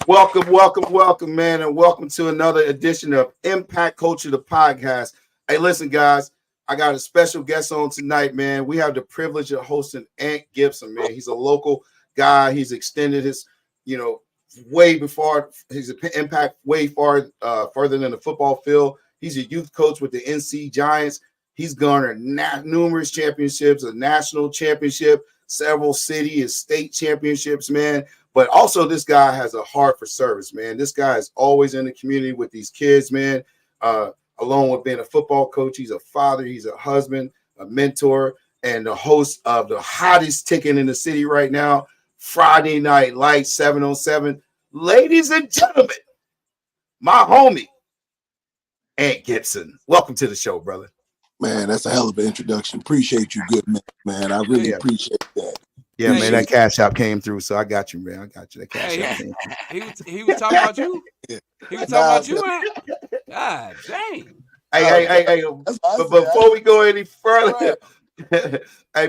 Welcome, man, and welcome to another edition of Impact Culture, the podcast. Hey, listen, guys, I got a special guest on tonight, man. We have the privilege of hosting Ant Gibson, man. He's a local guy. He's extended his, way before his impact way further than the football field. He's a youth coach with the NC Giants. He's garnered numerous championships, a national championship, several city and state championships, man. But also, this guy has a heart for service, man. This guy is always in the community with these kids, man. Along with being a football coach, he's a father, he's a husband, a mentor, and the host of the hottest ticket in the city right now, Friday Night Lights 707. Ladies and gentlemen, my homie, Ant Gibson. Welcome to the show, brother. Man, that's a hell of an introduction. Appreciate you, good man. I really appreciate that. Yeah, man, that cash app came through, so I got you, man. I got you. That cash app came through. He was talking about you. He was talking about you, man. God dang. Hey. But before we go any further,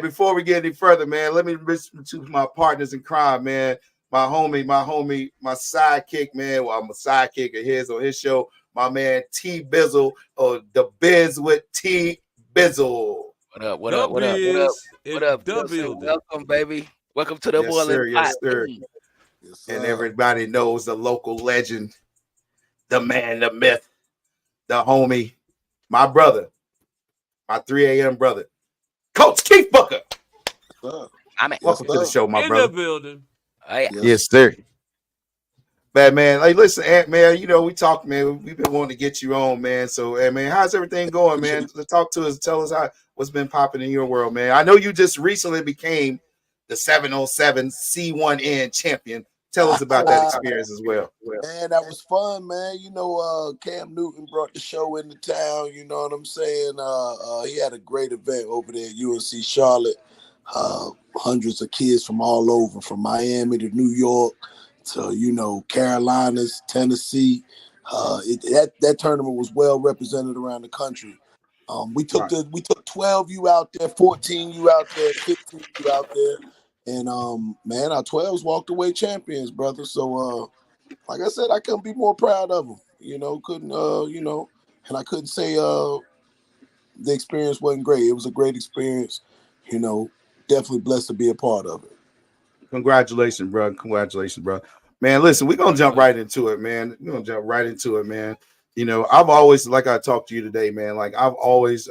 before we get any further, man, let me introduce my partners in crime, man. My homie, my sidekick, man. Well, I'm a sidekick of his on his show. My man T Bizzle, or the Biz with T Bizzle. What up? Welcome, baby. Welcome to the boiling pot. Yes, and everybody knows the local legend, the man, the myth, the homie, my brother, my 3 a.m. brother, Coach Keith Booker. Welcome to the show, my brother. In the building. Yes, sir. Bad man, like listen, Ant, man, we talk, man. We've been wanting to get you on, man. So, man, how's everything going, man? Talk to us, tell us what's been popping in your world, man. I know you just recently became the 707 C1N champion. Tell us about that experience as well. Man, that was fun, man. Cam Newton brought the show into town. You know what I'm saying? He had a great event over there at UNC Charlotte. Hundreds of kids from all over, from Miami to New York to, Carolinas, Tennessee. That tournament was well represented around the country. We took 12U out there, 14U out there, 15U out there. And man, our 12s walked away champions, brother. So like I said, I couldn't be more proud of them. And I couldn't say the experience wasn't great. It was a great experience, definitely blessed to be a part of it. Congratulations, bro. Man, listen, we're gonna jump right into it, man. I've always, like I talked to you today, man, like I've always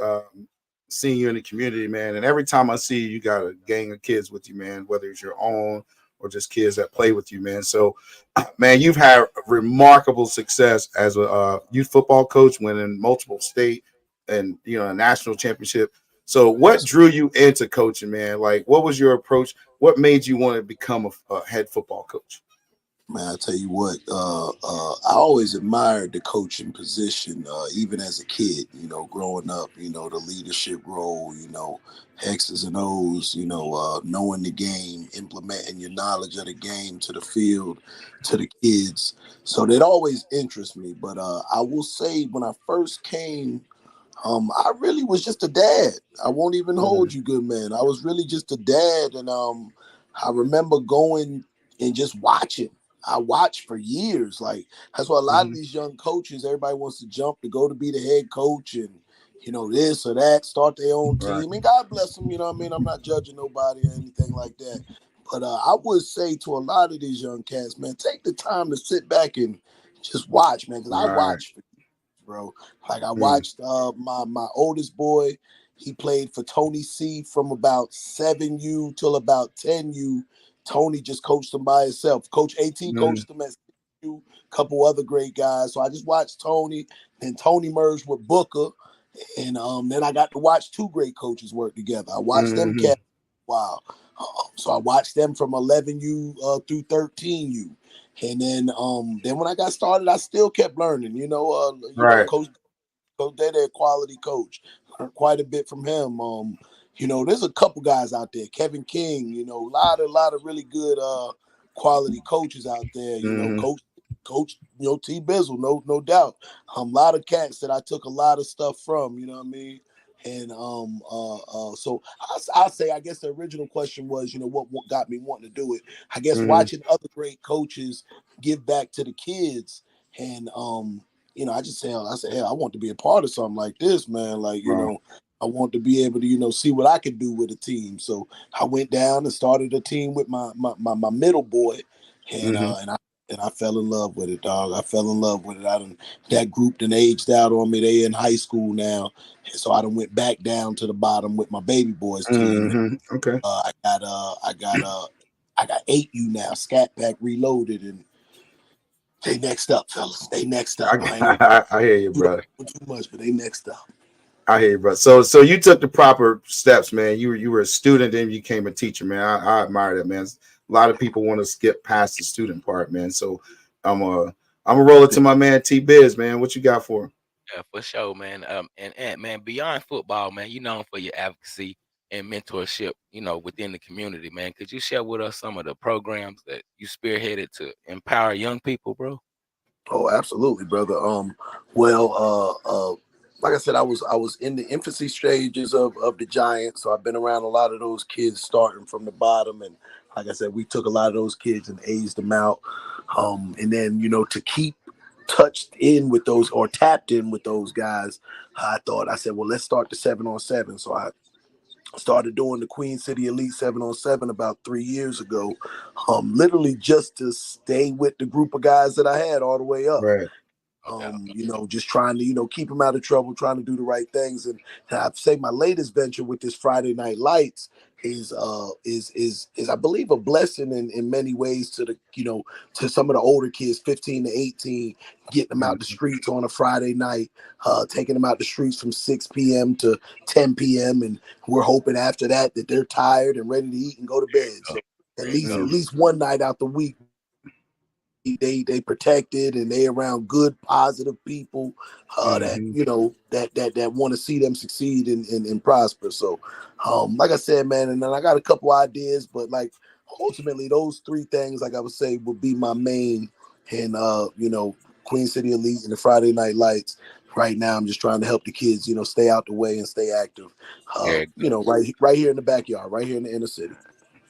seen you in the community, man. And every time I see you, you got a gang of kids with you, man, whether it's your own or just kids that play with you, man. So, man, you've had remarkable success as a youth football coach, winning multiple state and, a national championship. So what drew you into coaching, man? Like, what was your approach? What made you want to become a head football coach? Man, I tell you what, I always admired the coaching position, even as a kid, growing up, the leadership role, X's and O's, knowing the game, implementing your knowledge of the game to the field, to the kids. So that always interests me. But I will say when I first came, I really was just a dad. I won't even hold you, good man. I was really just a dad. And I remember going and just watching. I watched for years. Like, that's why a lot of these young coaches, everybody wants to jump to go to be the head coach and, this or that, start their own team. Right. And God bless them, I'm not judging nobody or anything like that. But I would say to a lot of these young cats, man, take the time to sit back and just watch, man, because I watched, bro. Like, I watched my oldest boy. He played for Tony C from about 7U till about 10U. Tony just coached him by himself. Coach AT coached him at a couple other great guys. So I just watched Tony, and Tony merged with Booker. And then I got to watch two great coaches work together. I watched them cat. Wow. So I watched them from 11U through 13U. And then when I got started, I still kept learning, Coach Dede, quality coach. Learned quite a bit from him. There's a couple guys out there, Kevin King, a lot of really good quality coaches out there, Coach T Bizzle, no doubt. A lot of cats that I took a lot of stuff from, And so I'll say, I guess the original question was, what got me wanting to do it. I guess watching other great coaches give back to the kids, and I just say, I said, hell, I want to be a part of something like this, man. Like, I want to be able to, see what I could do with a team. So I went down and started a team with my middle boy, and I fell in love with it, dog. I fell in love with it. That group then aged out on me. They in high school now. So I done went back down to the bottom with my baby boys team. Okay. I got 8U now, Scat Pack Reloaded, and they next up, fellas. They next up. I hear you, bro. Too much, but they next up. I hear you, bro. So you took the proper steps, man. You were a student, then you became a teacher, man. I admire that, man. A lot of people want to skip past the student part, man. So I'm a roll it to my man T Biz, man. What you got for him? Yeah, for sure, man. And man, beyond football, man, you known for your advocacy and mentorship, within the community, man. Could you share with us some of the programs that you spearheaded to empower young people, bro? Oh, absolutely, brother. Like I said, I was in the infancy stages of the Giants, so I've been around a lot of those kids starting from the bottom, and like I said, we took a lot of those kids and aged them out, and then to keep touched in with those or tapped in with those guys, I said, well, let's start the 7-on-7. So I started doing the Queen City Elite 7-on-7 about 3 years ago, literally just to stay with the group of guys that I had all the way up. Right. Just trying to, keep them out of trouble, trying to do the right things. And I'd say my latest venture with this Friday Night Lights is I believe a blessing in many ways to to some of the older kids, 15 to 18, getting them out the streets on a Friday night, taking them out the streets from 6 p.m. to 10 p.m. And we're hoping after that they're tired and ready to eat and go to bed. So at least one night out the week, they protected and they around good positive people that want to see them succeed and prosper. So like I said, man, and then I got a couple ideas, but like ultimately those three things, like I would say, would be my main. And Queen City Elite and the Friday Night Lights. Right now I'm just trying to help the kids stay out the way and stay active, right here in the backyard, right here in the inner city.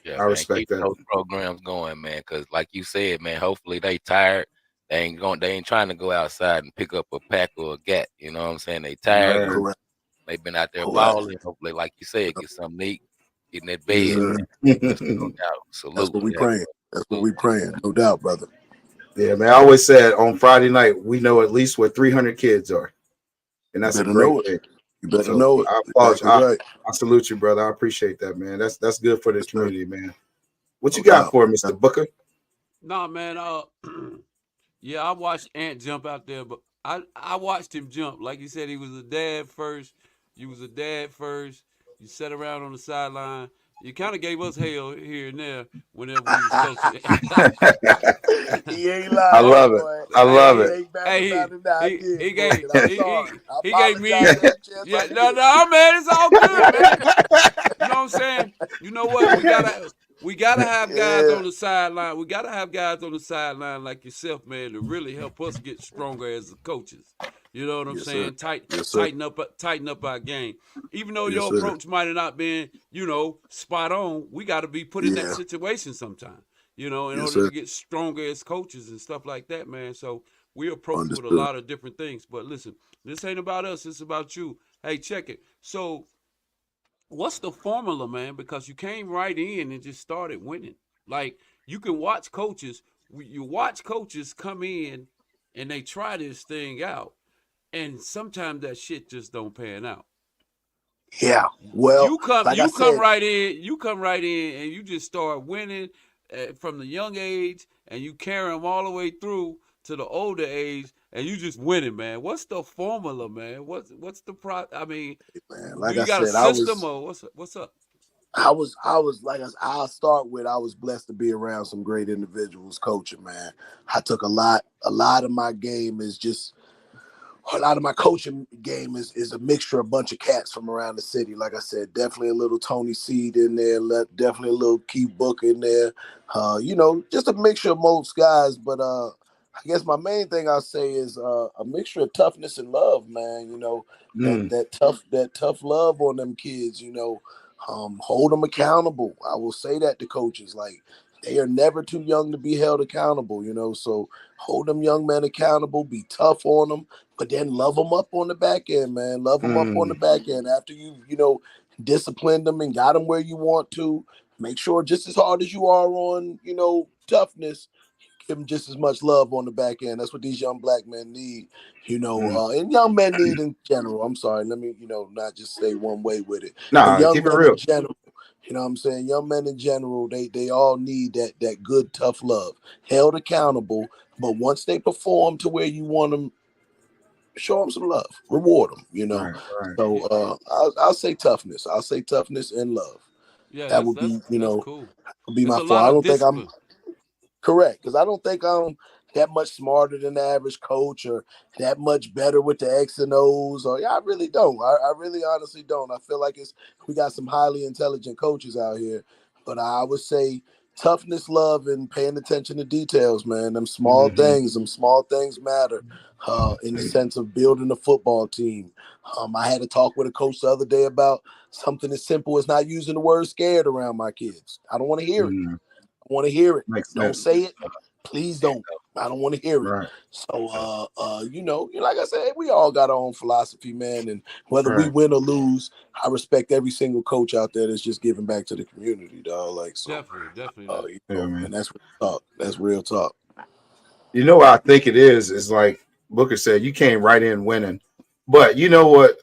Yeah, I man, respect keep that. those programs going, man. Because like you said, man, hopefully they tired. They ain't trying to go outside and pick up a pack or a gat. You know what I'm saying? They tired. Correct. They've been out there balling. Hopefully, like you said, get something neat, get in that bed. No doubt. Salute. That's what we praying. That's what we praying. No doubt, brother. Yeah, man. I always said on Friday night we know at least where 300 kids are, and that's a great thing. You better know it. I apologize. Exactly right. I salute you, brother. I appreciate that, man. That's good for the community, man. What you got for Mr. Booker? Nah, man. Yeah, I watched Ant jump out there, but I watched him jump. Like you said, he was a dad first. You was a dad first. You sat around on the sideline. You kind of gave us hell here and there whenever we was coaching. He ain't lying. I love it. I love it. He gave me. Yeah, no, man, it's all good, man. You know what I'm saying? You know what? We gotta have guys on the sideline. We gotta have guys on the sideline like yourself, man, to really help us get stronger as coaches. You know what I'm saying? Tighten up our game. Even though your approach might have not been, spot on, we got to be put in that situation sometime. In order to get stronger as coaches and stuff like that, man. So we approach with a lot of different things. But listen, this ain't about us. It's about you. Hey, check it. So what's the formula, man? Because you came right in and just started winning. Like, you can watch coaches. You watch coaches come in and they try this thing out. And sometimes that shit just don't pan out. Yeah. Well, you come right in and you just start winning from the young age, and you carry them all the way through to the older age, and you just winning, man. What's the formula, man? What's the I mean, man, like you got a system or what's up? I'll start with, I was blessed to be around some great individuals coaching, man. I took a lot of my game is just, a lot of my coaching game is a mixture of a bunch of cats from around the city. Like I said, definitely a little Tony Seed in there, definitely a little Keith Book in there. Just a mixture of most guys. But I guess my main thing I'll say is a mixture of toughness and love, man. You know, that tough love on them kids. You know, hold them accountable. I will say that to coaches, like they are never too young to be held accountable. You know, so hold them young men accountable. Be tough on them, but then love them up on the back end, man. Love them up on the back end after you know disciplined them and got them where you want to. Make sure just as hard as you are on toughness, give them just as much love on the back end. That's what these young black men need, and young men need in general. I'm sorry, let me, not just say one way with it, but Nah, young keep it men in real. general. You know what I'm saying? Young men in general, they all need that good, tough love, held accountable. But once they perform to where you want them, show them some love, reward them. Right, right. So I'll say toughness. I'll say toughness and love. Yeah, That would be, that's cool. would be It's my a fault. lot I of don't think I'm discipline. correct, because I don't think I'm that much smarter than the average coach or that much better with the X and O's. Or I really don't. I really honestly don't. I feel like we got some highly intelligent coaches out here, but I would say toughness, love, and paying attention to details, man. Them small things matter. In the sense of building a football team. I had a talk with a coach the other day about something as simple as not using the word scared around my kids. I don't want to hear it. I want to hear it. Makes Don't sense. say it. Please don't. I don't want to hear it. Right, So, like I said, we all got our own philosophy, man. And whether we right. win or lose, I respect every single coach out there that's just giving back to the community, dog. Like, so, Definitely that. Yeah, man. and that's real talk. That's real talk. You know what I think it is like Booker said, you came right in winning. But you know what?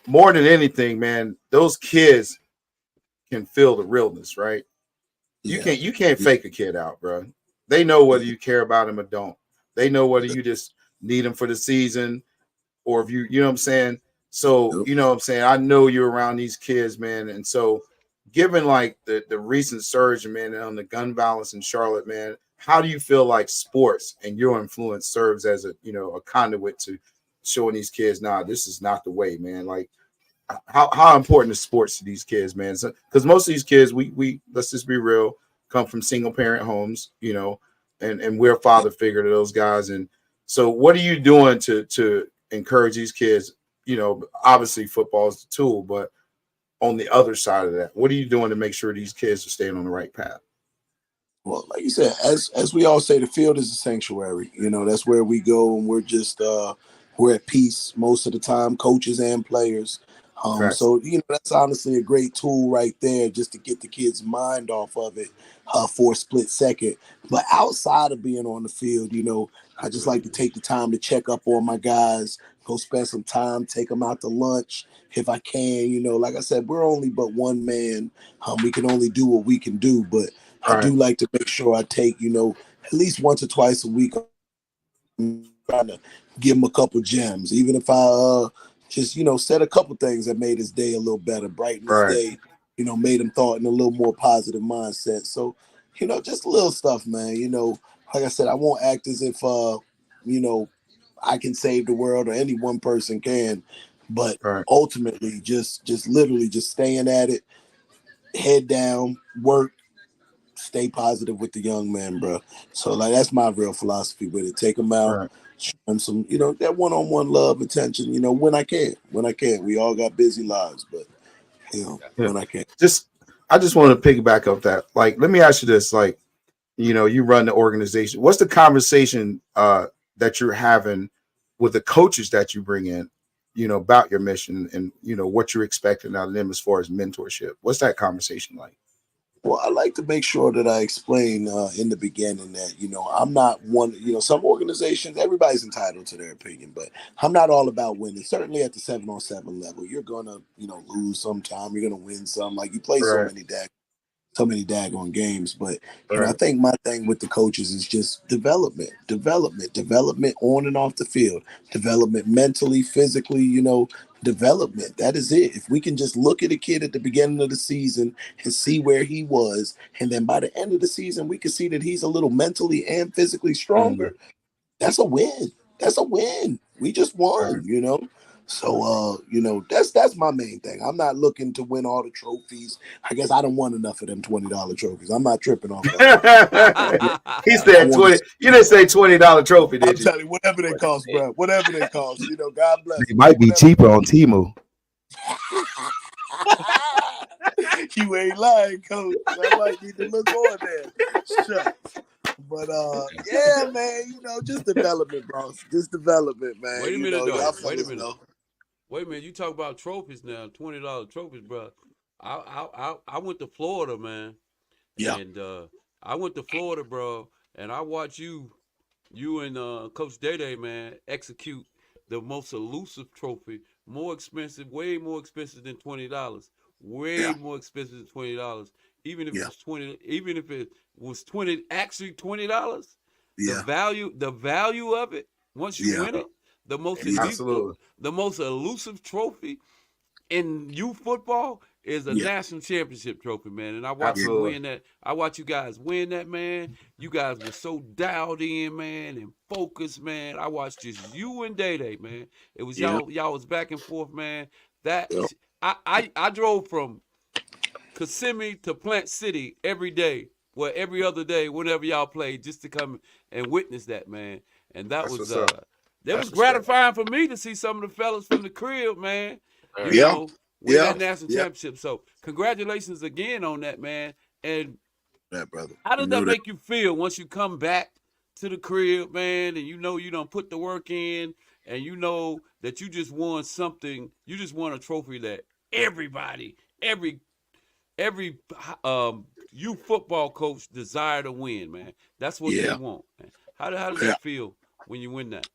More than anything, man, those kids can feel the realness, right? Yeah. You can't fake a kid out, bro. They know whether you care about them or don't. They know whether you just need them for the season or if you know what I'm saying. So Yep. you know what I'm saying. I know you're around these kids, man, and so given like the recent surge, man, on the gun violence in Charlotte, man, how do you feel like sports and your influence serves as a conduit to showing these kids, nah, this is not the way, man. Like how important is sports to these kids, man? Because most of these kids, we let's just be real, come from single parent homes, and we're a father figure to those guys. And so, what are you doing to encourage these kids? Obviously, football is the tool, but on the other side of that, what are you doing to make sure these kids are staying on the right path? Well, like you said, as we all say, the field is a sanctuary. That's where we go, and we're at peace most of the time, coaches and players. Facts. So that's honestly a great tool right there, just to get the kid's mind off of it for a split second. But outside of being on the field, I just like to take the time to check up on my guys, go spend some time, take them out to lunch if I can. Like I said, we're only but one man. We can only do what we can do, but I Right. do like to make sure I take, at least once or twice a week, I'm trying to give him a couple gems, even if I just, said a couple things that made his day a little better, brighten his Right. day, made him thought in a little more positive mindset. So, just little stuff, man. Like I said, I won't act as if, I can save the world or any one person can, but Right. ultimately, just literally just staying at it, head down, work, stay positive with the young man, bro. So like that's my real philosophy with it. Take them out, Right. show them some, that one-on-one love, attention. When I can, we all got busy lives, but Yeah. when I can. I just want to piggyback up that. Like, let me ask you this: like, you run the organization. What's the conversation that you're having with the coaches that you bring in, about your mission and what you're expecting out of them as far as mentorship? What's that conversation like? Well, I like to make sure that I explain in the beginning that, I'm not one, some organizations, everybody's entitled to their opinion, but I'm not all about winning. Certainly at the 7-on-7 level, you're going to, lose sometime. You're going to win some. Like you play Right. so many daggone games. But, I Right. think my thing with the coaches is just development on and off the field, development mentally, physically, development. That is it. If we can just look at a kid at the beginning of the season and see where he was, and then by the end of the season, we can see that he's a little mentally and physically Mm, stronger, that's a win. That's a win. We just right. won. So, that's my main thing. I'm not looking to win all the trophies. I guess I don't want enough of them $20 trophies. I'm not tripping off that. He said 20. You didn't say $20 trophy, did I'm you? telling you, whatever they cost, bro. Whatever they cost. God bless. It might be cheaper on Temu. You ain't lying, coach. I might need to look on there. Shucks. But yeah, man, just development, bro. Just development, man. Wait a minute, though. Wait a minute. Wait a minute. You talk about trophies now, $20 trophies, bro. I went to Florida, man. Yeah. And I went to Florida, bro, and I watched you and Coach Day, man, execute the most elusive trophy, way more expensive than $20. Way more expensive than $20. Even if it's 20, even if it was actually $20, the value of it, once you win it, the most elusive trophy in youth football is a national championship trophy, man. And I watched you win that. I watched you guys win that, man. You guys were so dialed in, man, and focused, man. I watched just you and Day, man. It was y'all was back and forth, man. I drove from Kissimmee to Plant City every day, every other day, whenever y'all played, just to come and witness that, man. And that was gratifying for me to see some of the fellas from the crib, man. You know, win that national championship. So congratulations again on that, man. And that, brother. How does that make you feel once you come back to the crib, man, and you don't put the work in, and you know that you just won something, you just won a trophy that everybody, every youth football coach desire to win, man. That's what they want, man. How does that feel when you win that?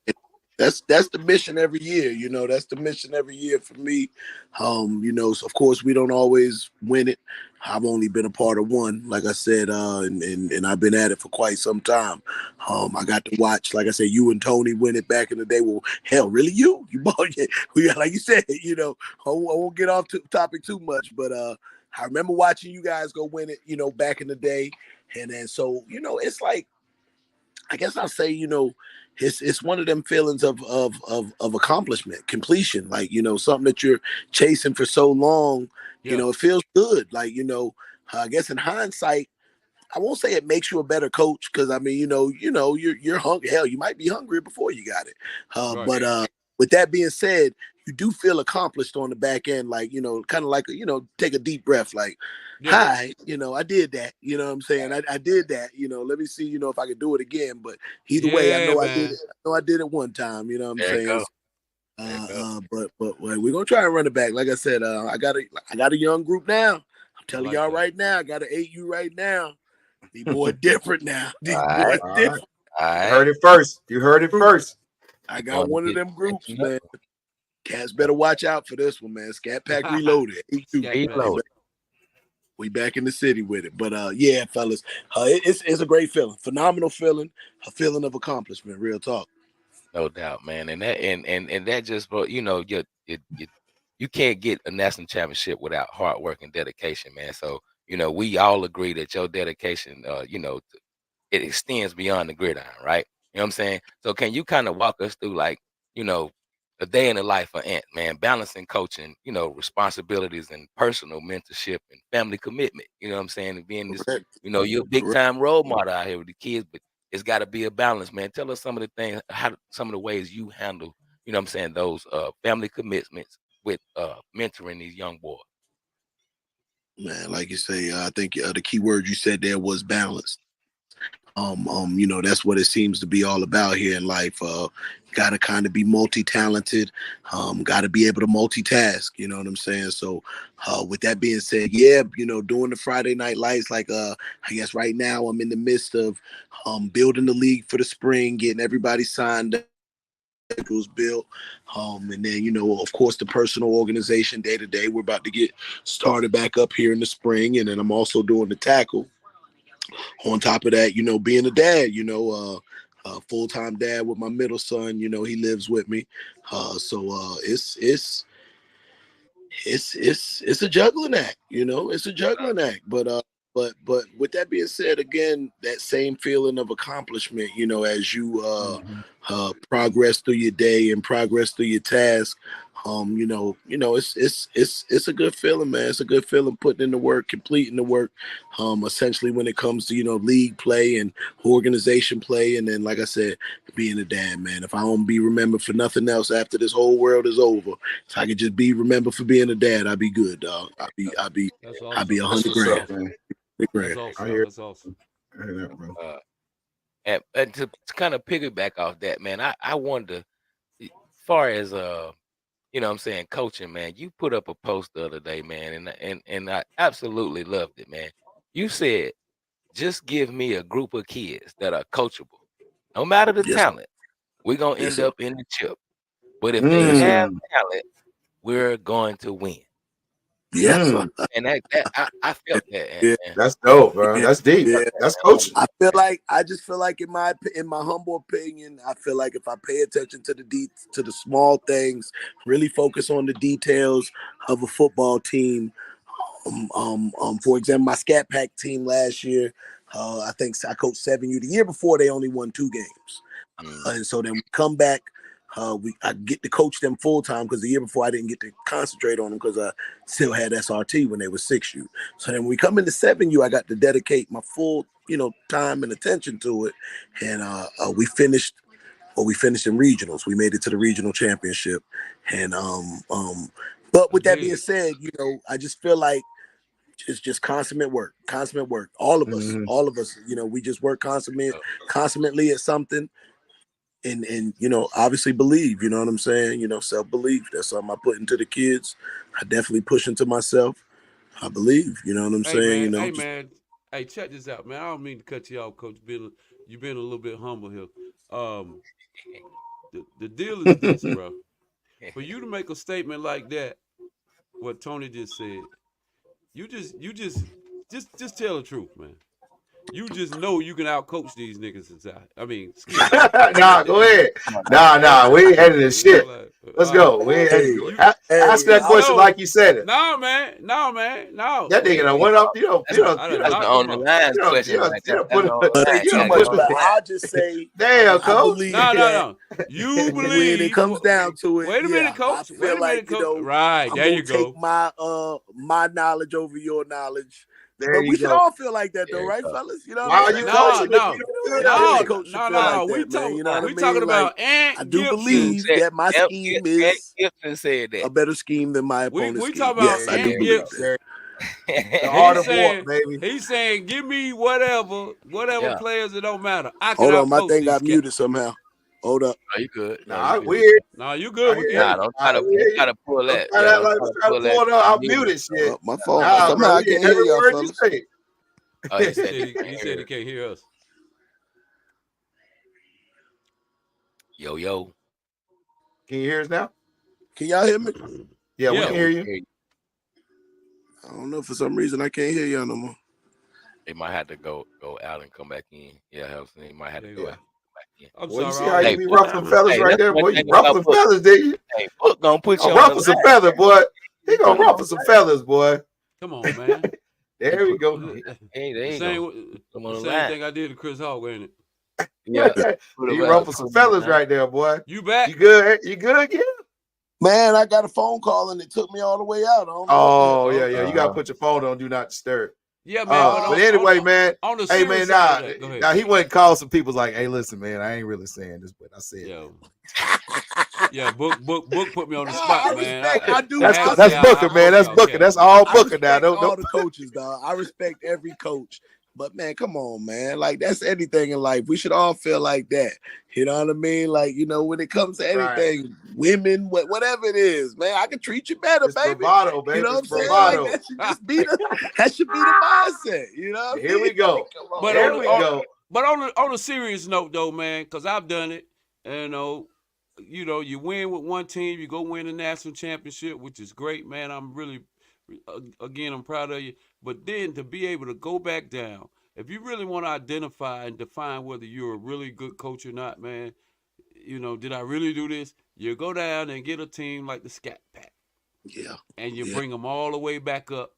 That's the mission every year. That's the mission every year for me. So of course we don't always win it. I've only been a part of one, like I said, and I've been at it for quite some time. I got to watch, like I said, you and Tony win it back in the day. Well, hell, really, you bought it. Like you said, I won't get off the topic too much, but I remember watching you guys go win it, back in the day, and then so it's like, I guess I'll say, it's one of them feelings of accomplishment, completion, like, something that you're chasing for so long, it feels good. Like, I guess in hindsight, I won't say it makes you a better coach, because I mean, you're hungry. Hell, you might be hungry before you got it. But with that being said, you do feel accomplished on the back end, like, kind of like, take a deep breath, like, hi, I did that. You know what I'm saying? I did that. Let me see, if I could do it again. But either way, I know I did it. I know I did it one time. You know what I'm saying? But we're gonna try and run it back. Like I said, I got a young group now. I'm telling y'all right now, I got an 8U right now. These boys different now. These boys different. You heard it first. You heard it first. I got one of them groups, man. Cats better watch out for this one, man. Scat Pack Reloaded. We back in the city with it. But yeah, fellas, it's a great feeling. Phenomenal feeling. A feeling of accomplishment. Real talk. No doubt, man. And that just, bro, you can't get a national championship without hard work and dedication, man. So, we all agree that your dedication, it extends beyond the gridiron, right? You know what I'm saying? So can you kind of walk us through, like, a day in the life of Ant, man, balancing coaching, responsibilities and personal mentorship and family commitment, you know what I'm saying? And being this, you're a big time role model out here with the kids, but it's got to be a balance, man. Tell us some of the things, some of the ways you handle, you know what I'm saying, those family commitments with mentoring these young boys. Man, like you say, I think the key word you said there was balance. That's what it seems to be all about here in life. Got to kind of be multi-talented, got to be able to multitask, you know what I'm saying? So with that being said, doing the Friday Night Lights, like I guess right now I'm in the midst of building the league for the spring, getting everybody signed up, schedules built, and then of course the personal organization day to day. We're about to get started back up here in the spring, and then I'm also doing the tackle. On top of that, being a dad, full-time dad with my middle son, he lives with me. So it's a juggling act, it's a juggling act. But with that being said, again, that same feeling of accomplishment, as you progress through your day and progress through your task, It's a good feeling, man. It's a good feeling putting in the work, completing the work. Essentially when it comes to, league play and organization play. And then, like I said, being a dad, man. If I don't be remembered for nothing else after this whole world is over, if I could just be remembered for being a dad, I'd be good, dog. That's I'd be awesome. 100 grand. man. That's awesome. That's awesome. I hear that, bro. And to kind of piggyback off that, man, I wonder, as far as you know what I'm saying, coaching, man, you put up a post the other day, man, and I absolutely loved it, man. You said, just give me a group of kids that are coachable. No matter the Yes, talent, we're gonna yes, end sir. up in the chip. But if they have Mm, talent, we're going to win. Yes, mm. And I felt that, yeah, man. That's dope, bro. yeah, That's deep. yeah. That's coaching. I just feel like in my humble opinion, I feel like if I pay attention to to the small things, really focus on the details of a football team. For example, my Scat Pack team last year, I think I coached 7U. The year before, they only won 2 games. And so then we come back. I get to coach them full time because the year before I didn't get to concentrate on them because I still had SRT when they were 6U. So then when we come into 7U, I got to dedicate my full, time and attention to it. And we finished in regionals. We made it to the regional championship. And but with that being said, I just feel like it's just consummate work. All of us, Mm-hmm. we just work consummately at something. And obviously believe, you know what I'm saying? Self-belief. That's something I put into the kids. I definitely push into myself. I believe, you know what I'm Hey saying? man, hey, check this out, man. I don't mean to cut you off, Coach. You've been a little bit humble here. Um, the deal is this, bro. For you to make a statement like that, what Tony just said, you just tell the truth, man. You just know you can outcoach these niggas inside. I mean, excuse me. Nah, go ahead. Nah, we ain't editing shit. Let's go. We ain't editing. Ask that question like you said it. No, man. No. That nigga done went up. That's the on the line question right there. That's the on the line. Too much, but I'll just say, damn, I coach. believe No. You believe when it comes down to it. Wait a minute, coach. I feel like, right, I'm there you gonna go. take my knowledge over your knowledge. There But you we should go. all feel like that, though, right, fellas? You know Why what are I'm you saying? coaching? No. We talking about Ant I do Gibson. believe that my scheme is Gibson said that. a better scheme than my opponent's We scheme. talking about Yes, I do Ant believe Gibson. that. The art of war, baby. He's saying, give me whatever players, it don't matter. I can Hold on, my outcoach thing these got cats. muted somehow. Hold up. Oh, you good? Nah, weird. No, you good. We can hear you. Don't try to pull that. Let's try to pull it up. I'll mute it, shit. My phone. Nah, Somehow bro, I can't hear every y'all, word you fellas. say. Oh, he said he can't hear us. Yo. Can you hear us now? Can y'all hear me? Yeah, we can hear you. I don't know. For some reason, I can't hear y'all no more. They might have to go out and come back in. Yeah, he might have to go out. I'm Well, sorry. you see how you be ruffling feathers right there, boy. You that's ruffling what- feathers, did you? Hey, Book gonna put you on Ruffle the some line. feathers, boy. He gonna ruffle some feathers, boy. Come on, man. There we go. Hey, there you go. The same thing I did to Chris Hawk, ain't it? Yeah. You ruffle some feathers right there, boy. You back? You good? You good again? Man, I got a phone call and it took me all the way out. Oh, yeah. You gotta put your phone on Do Not Disturb. Yeah, man. But anyway, man. On the Hey, man, now he went and called some people like, hey, listen, man, I ain't really saying this, but I said Yo. Yeah, book put me on the spot, man. That's Booker, man. That's Booker. That's all Booker now. All the coaches, dog. I respect every coach. But man, come on, man. Like that's anything in life. We should all feel like that. You know what I mean? Like, when it comes to anything, women, whatever it is, man, I can treat you better, it's baby. Bravado, baby. You know what I'm saying? Bravado. Like, that should just be the mindset. You know what I mean? Here we go. But Here we go. But on a serious note, though, man, because I've done it, and you win with one team, you go win the national championship, which is great, man. I'm really, again, I'm proud of you. But then to be able to go back down, if you really want to identify and define whether you're a really good coach or not, man, did I really do this? You go down and get a team like the Scat Pack. Yeah. And you bring them all the way back up.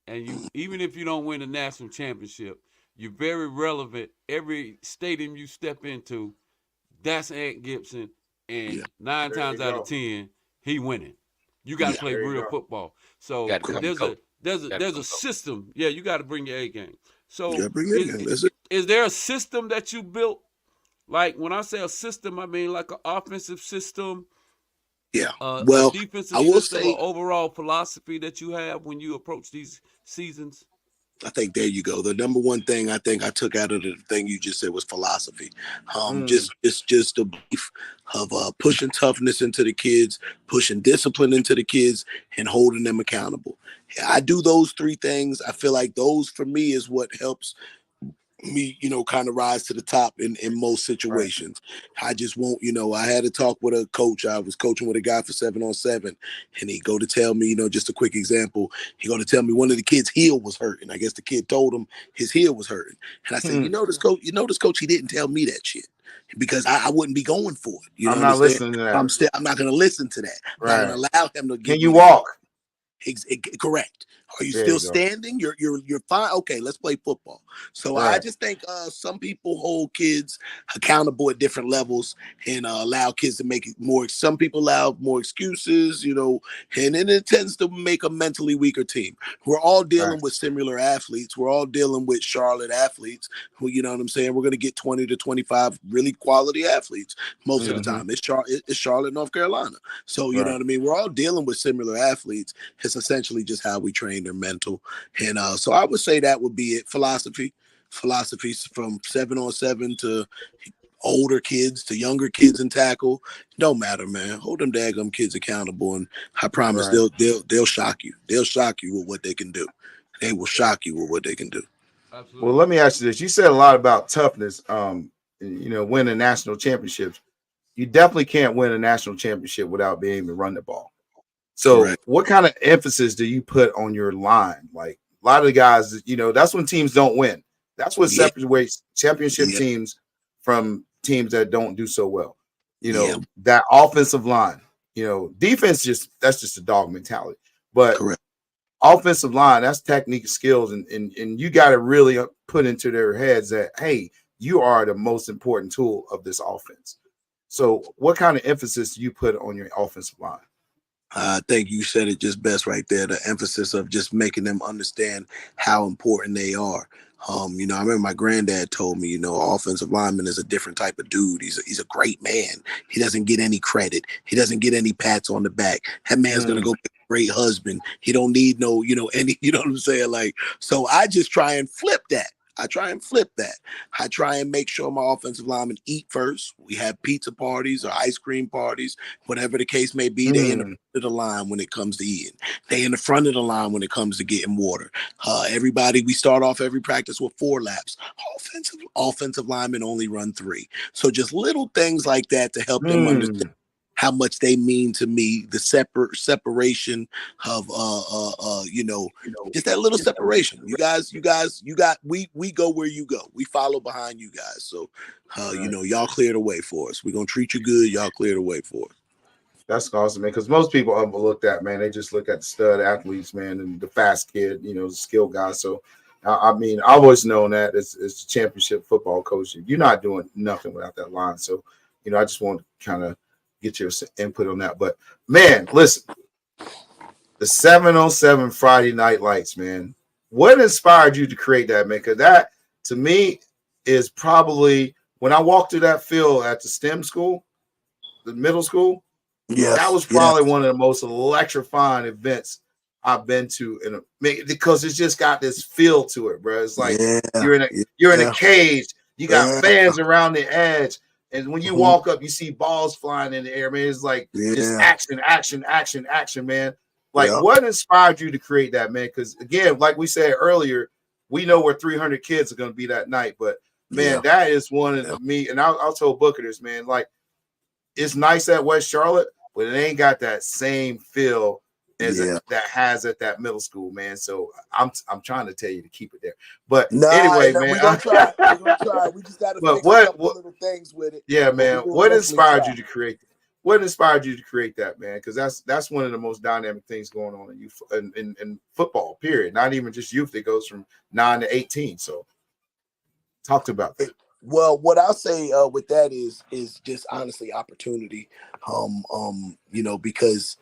And you, even if you don't win the national championship, you're very relevant. Every stadium you step into, that's Ant Gibson. And 9 times out of 10, he winning. You got to play real football. So there's a system. Yeah, you got to bring your A game. So is there a system that you built? Like when I say a system, I mean like an offensive system, Yeah. a defensive system, or overall philosophy that you have when you approach these seasons? I think there you go. The number one thing I think I took out of the thing you just said was philosophy. Just the belief of pushing toughness into the kids, pushing discipline into the kids, and holding them accountable. I do those three things. I feel like those for me is what helps me, kind of rise to the top in most situations. Right. I just won't, I had a talk with a coach. I was coaching with a guy for 7-on-7, and he go to tell me, just a quick example. He go to tell me one of the kids' heel was hurting. I guess the kid told him his heel was hurting. And I said, this coach, he didn't tell me that shit because I wouldn't be going for it. You know, I'm not listening to that. I'm not going to listen to that. Right. I'm not going to allow him to give Can you me walk? Correct. Are you still standing? You're fine. Okay, let's play football. So I just think some people hold kids accountable at different levels and allow kids to make it more. Some people allow more excuses, and then it tends to make a mentally weaker team. We're all dealing with similar athletes. We're all dealing with Charlotte athletes who, you know what I'm saying? We're going to get 20 to 25 really quality athletes most of the time. It's Charlotte, North Carolina. So, you know what I mean? We're all dealing with similar athletes. It's essentially just how we train their mental. And so I would say that would be it. Philosophies from 7-on-7 to older kids to younger kids in tackle. Don't matter, man. Hold them daggum kids accountable, and I promise they'll shock you. They'll shock you with what they can do. They will shock you with what they can do. Absolutely. Well, let me ask you this. You said a lot about toughness, winning national championships. You definitely can't win a national championship without being able to run the ball. So what kind of emphasis do you put on your line? Like a lot of the guys, that's when teams don't win. That's what separates championship teams from teams that don't do so well. That offensive line, defense that's just a dog mentality. But offensive line, that's technique, skills, and you got to really put into their heads that, hey, you are the most important tool of this offense. So what kind of emphasis do you put on your offensive line? I think you said it just best right there. The emphasis of just making them understand how important they are. I remember my granddad told me, offensive lineman is a different type of dude. He's a great man. He doesn't get any credit. He doesn't get any pats on the back. That man's gonna go be a great husband. He don't need no, any, you know what I'm saying? Like, so I just try and flip that. I try and make sure my offensive linemen eat first. We have pizza parties or ice cream parties, whatever the case may be. They in the front of the line when it comes to eating. They in the front of the line when it comes to getting water. We start off every practice with 4 laps. Offensive linemen only run 3. So just little things like that to help them understand how much they mean to me, the separation of just that little separation. You guys, we go where you go. We follow behind you guys. So y'all clear the way for us. We're gonna treat you good, y'all clear the way for us. That's awesome, man. Because most people overlook that, man. They just look at the stud athletes, man, and the fast kid, the skill guy. So I've always known that as a championship football coach, you're not doing nothing without that line. So, I just want to kind of get your input on that. But man, listen, the 7-on-7 Friday Night Lights, man. What inspired you to create that, man? Because that to me is probably when I walked through that field at the STEM school, the middle school. That was probably one of the most electrifying events I've been to because it's just got this feel to it, bro. It's like you're in a cage, you got fans around the edge. And when you walk up, you see balls flying in the air, man. It's like just action, man. Like, what inspired you to create that, man? Because, again, like we said earlier, we know where 300 kids are going to be that night. But, man, that is one of me. And I'll tell Booker this, man. Like, it's nice at West Charlotte, but it ain't got that same feel as that has at that middle school, man. So I'm trying to tell you to keep it there. But anyway, man, we're gonna try. We just gotta fix a couple little things with it. Yeah, man. What inspired you to create that? What inspired you to create that, man? Because that's one of the most dynamic things going on in youth in football. Period. Not even just youth. It goes from 9 to 18. So, talk about that. Well, what I'll say with that is just honestly opportunity. Because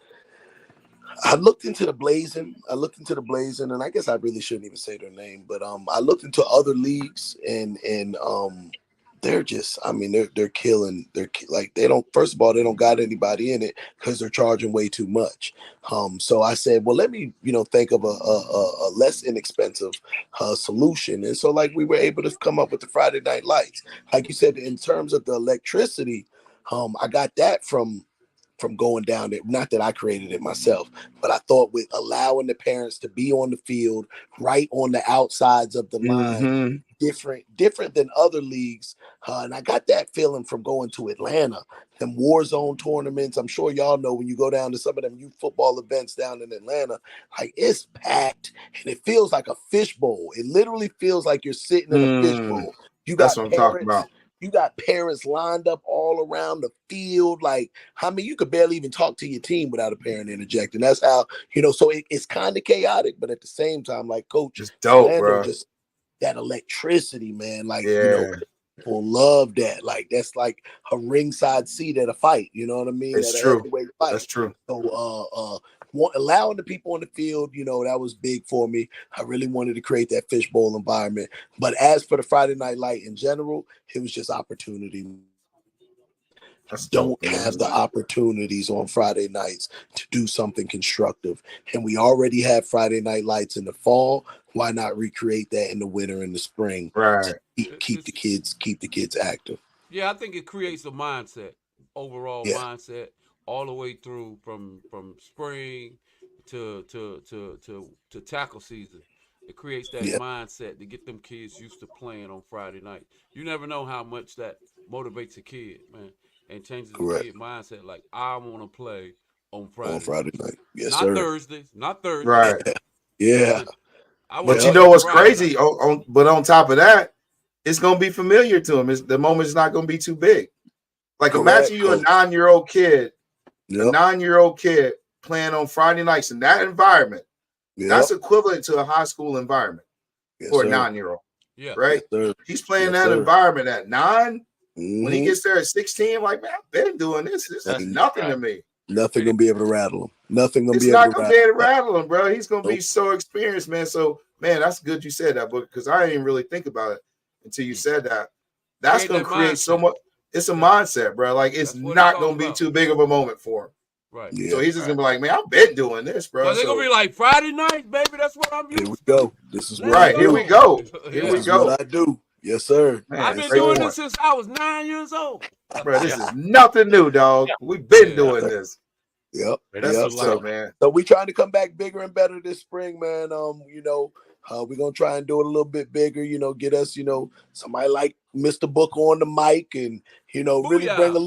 I looked into the Blazing. And I guess I really shouldn't even say their name, but I looked into other leagues, and they're just, I mean, they're killing. Like, they don't. First of all, they don't got anybody in it because they're charging way too much. So I said, well, let me think of a less inexpensive solution. And so, like, we were able to come up with the Friday Night Lights. Like you said, in terms of the electricity, I got that from going down there. Not that I created it myself, but I thought with allowing the parents to be on the field, right on the outsides of the line, different than other leagues. And I got that feeling from going to Atlanta, them war zone tournaments. I'm sure y'all know when you go down to some of them youth football events down in Atlanta, like, it's packed and it feels like a fishbowl. It literally feels like you're sitting in a fishbowl. You got That's what I'm talking about. You got parents lined up all around the field. Like, I mean, you could barely even talk to your team without a parent interjecting. That's how, so it's kind of chaotic, but at the same time, like, Coach, it's dope, Orlando, bro. just that electricity, man. Like, people love that. Like, that's like a ringside seat at a fight. You know what I mean? It's at true. A heavyweight fight. That's true. So, allowing the people on the field, that was big for me. I really wanted to create that fishbowl environment. But as for the Friday Night Light in general, it was just opportunity. Don't have the opportunities on Friday nights to do something constructive. And we already have Friday Night Lights in the fall. Why not recreate that in the winter and the spring? Right. Keep the kids active. Yeah, I think it creates a mindset, overall mindset, all the way through from spring to tackle season. It creates that mindset to get them kids used to playing on Friday night. You never know how much that motivates a kid, man, and changes the kid mindset. Like, I want to play on Friday. On Friday night, yes, not sir. Not Thursdays. Right. Yeah. But you know what's crazy? But on top of that, it's gonna be familiar to them. The moment's not gonna be too big. Like, imagine you a 9-year-old kid, a 9-year-old kid playing on Friday nights in that environment. That's equivalent to a high school environment for a 9-year-old. Yeah. Right? Yes, he's playing that environment at 9. When he gets there at 16, like, man, I've been doing this. This is nothing to me. Nothing gonna be able to rattle him. Nothing gonna it's be not able gonna be able to rattle him, bro. He's gonna be so experienced, man. So, man, that's good you said that, book, because I didn't really think about it until you said that. That's gonna create so much. It's a mindset, bro. Like, it's not gonna be too big of a moment for him. Right. So he's just gonna be like, man, I've been doing this, bro. So they're gonna be like, Friday night, baby. That's what I'm used to. Here we go. This is right. Here we go. Here we go. What I do. Yes, sir. Man, I've been doing this since I was 9 years old. Bro, this is nothing new, dog. We've been doing this. Yep. That's what's up, man. So we trying to come back bigger and better this spring, man. We're gonna try and do it a little bit bigger, get us, somebody like Mr. Booker on the mic, and really bring a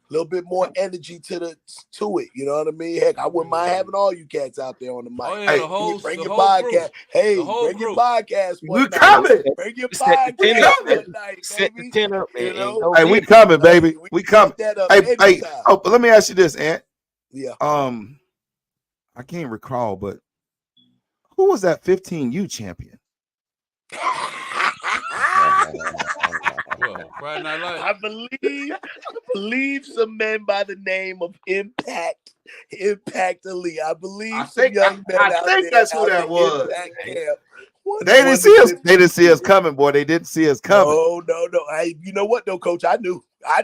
little bit more energy to it. You know what I mean? Heck, I wouldn't mind having all you cats out there on the mic. Hey, bring your podcast. Group. Hey, bring your podcast. We coming. Bring your podcast one night, baby. Hey, we coming, baby. We coming. Hey. Oh, but let me ask you this, Ant. Yeah. I can't recall, but who was that 15U champion? Friday Night Lights. I believe some men by the name of Impact Elite. I believe some young men out there. I think that's who that was. They didn't see us. They didn't see us coming, boy. They didn't see us coming. No. Hey, you know what though, Coach? I knew. I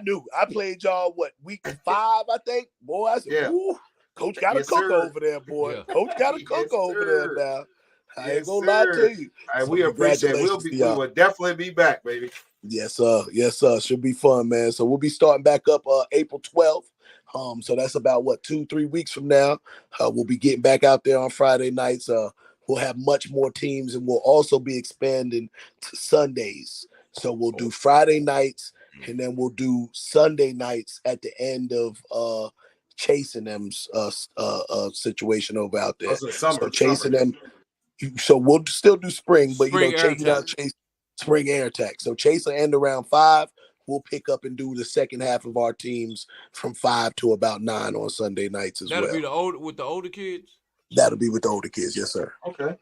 played y'all week 5, I think. Boy, I said, ooh, Coach got a cook over there, boy. Yeah. Coach got a cook over there now. I ain't gonna lie to you. So we appreciate it. We will definitely be back, baby. Yes, sir. Yes, sir. Should be fun, man. So we'll be starting back up April 12th. So that's about 2-3 weeks from now. We'll be getting back out there on Friday nights. We'll have much more teams, and we'll also be expanding to Sundays. So we'll do Friday nights, and then we'll do Sunday nights at the end of chasing them's situation over out there. So chasing them. So we'll still do spring, but chase spring air attack. So chase will end around 5. We'll pick up and do the second half of our teams from 5 to about 9 on Sunday nights as well. That'll be with the older kids? That'll be with the older kids, yes, sir. Okay.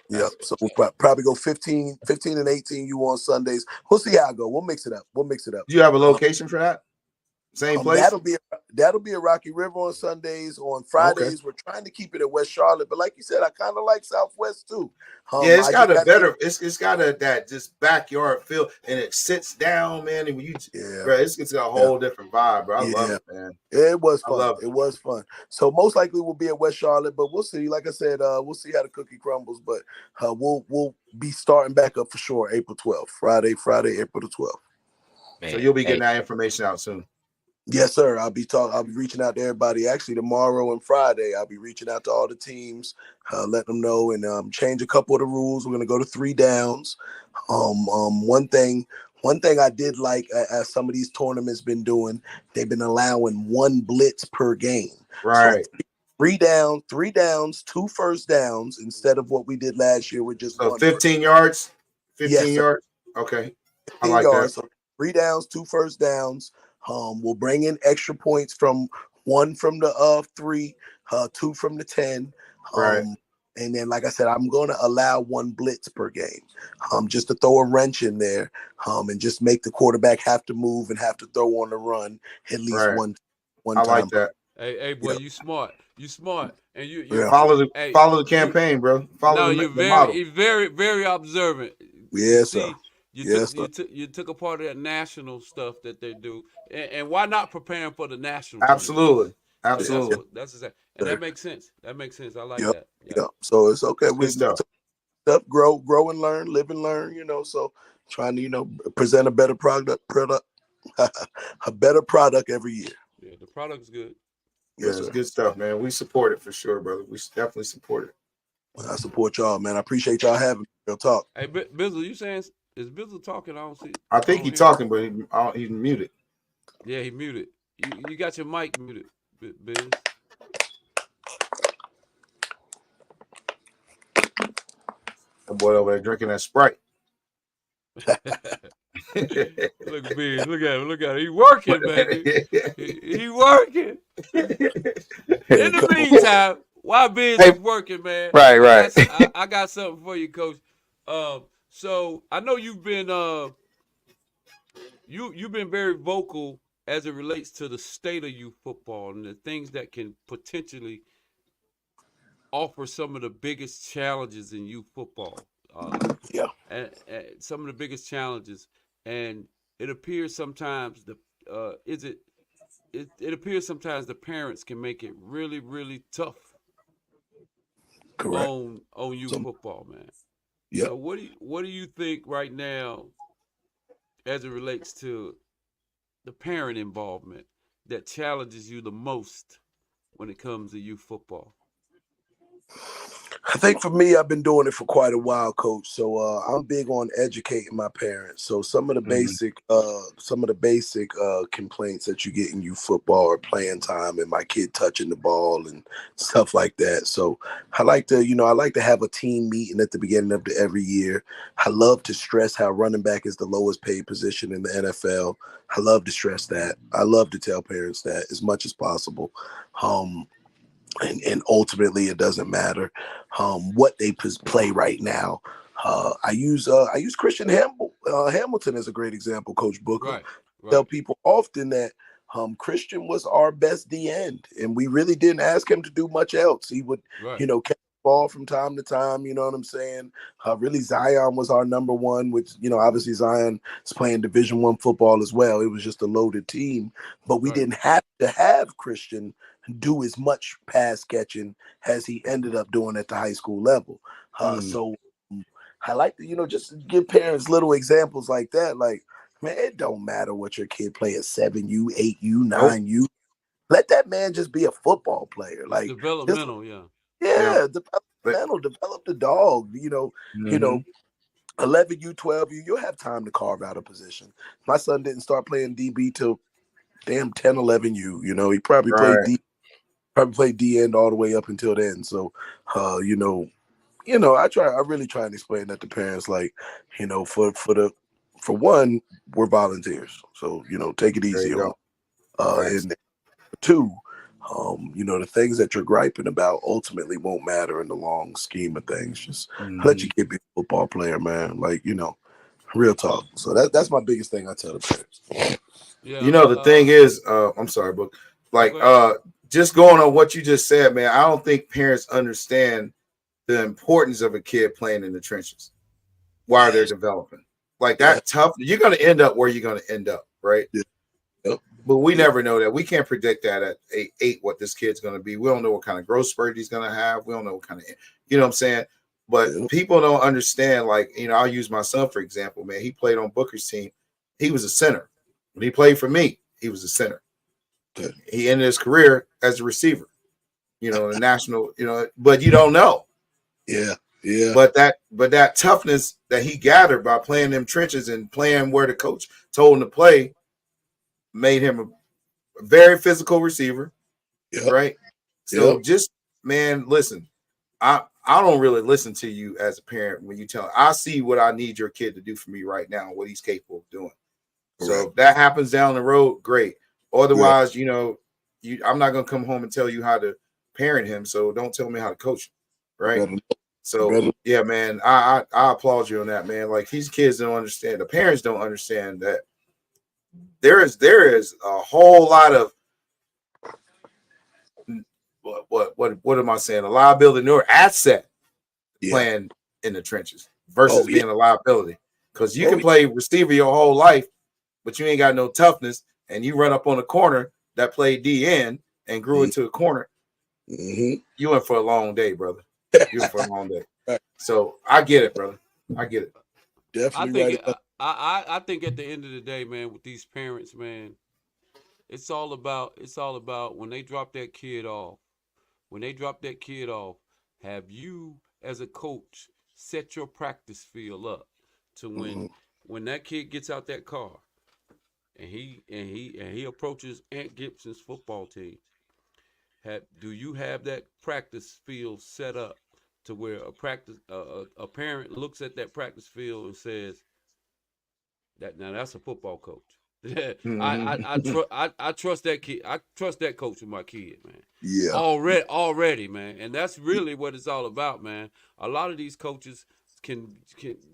Yep. So we'll probably go 15 and 18 you on Sundays. We'll see how it go. We'll mix it up. Do you have a location for that? Same place? that'll be at Rocky River on Sundays. On Fridays, we're trying to keep it at West Charlotte, but like you said, I kind of like Southwest too. Yeah, it's got a better. It's got a that just backyard feel, and it sits down, man. And when you, bro, it's got a whole different vibe, bro. I love it, man. It was fun. It was fun. So most likely we'll be at West Charlotte, but we'll see. Like I said, we'll see how the cookie crumbles. But we'll be starting back up for sure. April 12th, Friday, April the 12th. Man, so you'll be getting that information out soon. Yes, sir. I'll be reaching out to everybody. Actually, tomorrow and Friday, I'll be reaching out to all the teams, letting them know, and change a couple of the rules. We're going to go to 3 downs. One thing I did like, as some of these tournaments been doing, they've been allowing 1 blitz per game. Right. So 3 downs, 2 first downs instead of what we did last year with just 15 yards. 15 yards. Okay. 15 I like yards. that. So 3 downs, 2 first downs. We'll bring in extra points from 1 from the 3, 2 from the 10. Right. And then, like I said, I'm going to allow 1 blitz per game, just to throw a wrench in there, and just make the quarterback have to move and have to throw on the run at least one I time. like that. Hey, boy, you smart. You smart, and you follow the campaign, bro. Follow the model. You're very, very observant. Yes, sir. You took a part of that national stuff that they do, and why not preparing for the national? Absolutely. That's exactly, and that makes sense. I like that. Yeah. So it's okay. We stuff grow and learn, live and learn. So trying to present a better product, a better product every year. Yeah, the product's good. Yes, it's good stuff, man. We support it for sure, brother. We definitely support it. I support y'all, man. I appreciate y'all having me. Real talk. Hey, Bizzle, you saying is Bizzle talking? I don't see. I think he's talking, but he's muted. Yeah, he muted. You got your mic muted, Biz. That boy over there drinking that Sprite. Look at Biz. Look at him. He working, baby. He working. In the meantime, while Biz is working, man. Right. I got something for you, Coach. So I know you've been you've been very vocal as it relates to the state of youth football and the things that can potentially offer some of the biggest challenges in youth football. And some of the biggest challenges, and it appears sometimes it appears sometimes the parents can make it really, really tough. Correct. On youth football, man. Yeah. So what do you think right now, as it relates to the parent involvement, that challenges you the most when it comes to youth football? I think for me, I've been doing it for quite a while, Coach. So I'm big on educating my parents. So some of the basic complaints that you get in youth football are playing time and my kid touching the ball and stuff like that. So I like to have a team meeting at the beginning of every year. I love to stress how running back is the lowest paid position in the NFL. I love to stress that. I love to tell parents that as much as possible. And ultimately, it doesn't matter what they play right now. I use Christian Hamilton as a great example, Coach Booker. Right. Tell people often that Christian was our best D end, and we really didn't ask him to do much else. He would, catch the ball from time to time. You know what I'm saying? Really, Zion was our number one, which obviously Zion is playing Division I football as well. It was just a loaded team, but we didn't have to have Christian do as much pass catching as he ended up doing at the high school level. So I like to, just give parents little examples like that. Like, man, it don't matter what your kid play at 7U, 8U, 9U. Let that man just be a football player. Like developmental, developmental. Develop the dog. 11U, 12U. You'll have time to carve out a position. My son didn't start playing DB till 10, 11U. He probably played D. Probably played D end all the way up until then. So, I really try and explain that to parents, like, for one, we're volunteers. So, take it easy on. And 2, the things that you're griping about ultimately won't matter in the long scheme of things. Just let your kid be a football player, man. Like, real talk. So that's my biggest thing I tell the parents. Yeah. The thing is, I'm sorry, but Like, Okay. just going on what you just said, man, I don't think parents understand the importance of a kid playing in the trenches while they're developing. Like that tough, you're going to end up where you're going to end up, right? Yeah. Yep. But we never know that. We can't predict that at eight what this kid's going to be. We don't know what kind of growth spurt he's going to have. We don't know what kind of, you know what I'm saying? But people don't understand, like, you know, I'll use my son, for example, man. He played on Booker's team. He was a center. When he played for me, he was a center. Okay. He ended his career as a receiver, you know, the national, you know, but you don't know. Yeah. Yeah. But that toughness that he gathered by playing them trenches and playing where the coach told him to play made him a very physical receiver. Yep. Right. So just, man, listen, I don't really listen to you as a parent when you tell. I see what I need your kid to do for me right now, what he's capable of doing. Correct. So if that happens down the road, great. Otherwise, you know, I'm not gonna come home and tell you how to parent him. So don't tell me how to coach him, right? So yeah, man, I applaud you on that, man. Like these kids don't understand. The parents don't understand that there is a whole lot of what am I saying? A liability or asset playing in the trenches versus being a liability. Because you can play receiver your whole life, but you ain't got no toughness, and you run up on a corner that played DN and grew into a corner. You in for a long day, brother. You in for a long day. So I get it, brother. I get it. Definitely. I think at the end of the day, man, with these parents, man, it's all about when they drop that kid off. When they drop that kid off, have you as a coach set your practice field up to when that kid gets out that car and he approaches Ant Gibson's football team, do you have that practice field set up to where a parent looks at that practice field and says, that's a football coach. I trust that kid. I trust that coach with my kid, man. Yeah. Already, man. And that's really what it's all about, man. A lot of these coaches can